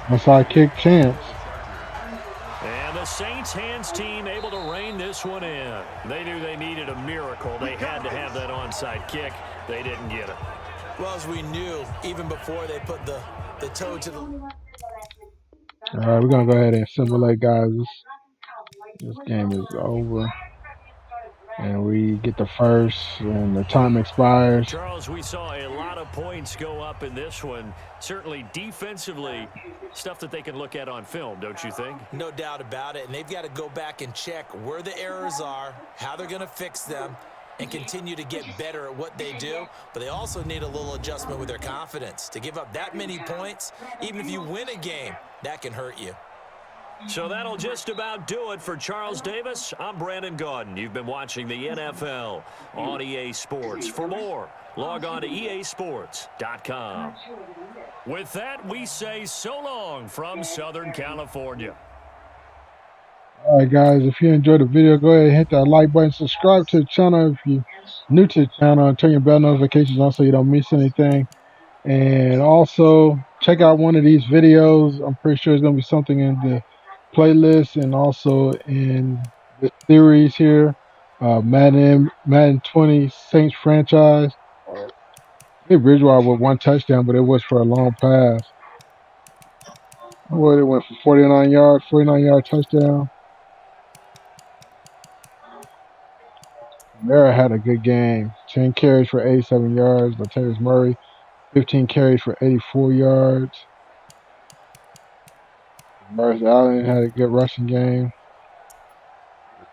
Onside kick chance. And the Saints hands team able to rein this one in. They knew they needed a miracle. They had to have that onside kick. They didn't get it. Well, as we knew, even before they put the toe to the... All right, we're going to go ahead and simulate, guys. This game is over. And we get the first, and the time expires. Charles, we saw a lot of points go up in this one. Certainly defensively, stuff that they can look at on film, don't you think? No doubt about it, and they've got to go back and check where the errors are, how they're going to fix them, and continue to get better at what they do. But they also need a little adjustment with their confidence. To give up that many points, even if you win a game, that can hurt you. So that'll just about do it for Charles Davis. I'm Brandon Gaudin. You've been watching the NFL on EA Sports. For more, log on to easports.com. With that, we say so long from Southern California. All right, guys, if you enjoyed the video, go ahead and hit that like button. Subscribe to the channel if you're new to the channel, and turn your bell notifications on so you don't miss anything. And also, check out one of these videos. I'm pretty sure there's going to be something in the playlist and also in the series here. Madden 20 Saints franchise. Hey, Bridgewater with 1 touchdown, but it was for a long pass. Well, it went for 49 yard touchdown. Mara had a good game. 10 carries for 87 yards. Latavius Murray, 15 carries for 84 yards. Morris Allen had a good rushing game.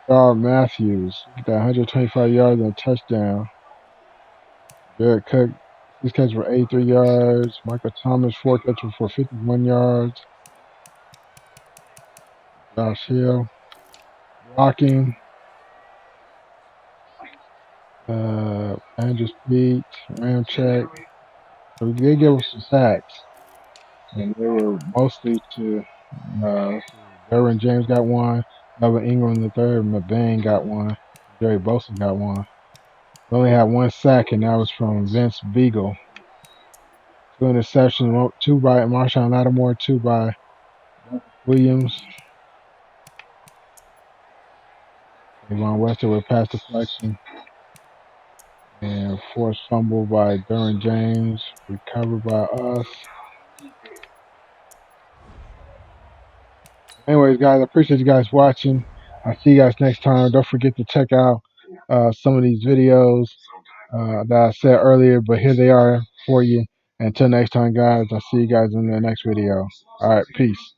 Charles Matthews got 125 yards and a touchdown. Jared Cook, 6 catches for 83 yards. Michael Thomas, 4 catches for 51 yards. Josh Hill, blocking. Andrew Speed, Ramcheck. So they gave us some sacks. And they were mostly to Derwin James got 1. Melvin Ingram the third. McBain got 1. Jerry Bosa got 1. We only had 1 sack, and that was from Vince Beagle. 2 interceptions, 2 by Marshawn Lattimore, 2 by Williams. Devon Wester with pass deflection. And forced fumble by Derwin James, recovered by us. Anyways, guys, I appreciate you guys watching. I'll see you guys next time. Don't forget to check out some of these videos that I said earlier, but here they are for you. Until next time, guys, I'll see you guys in the next video. All right, peace.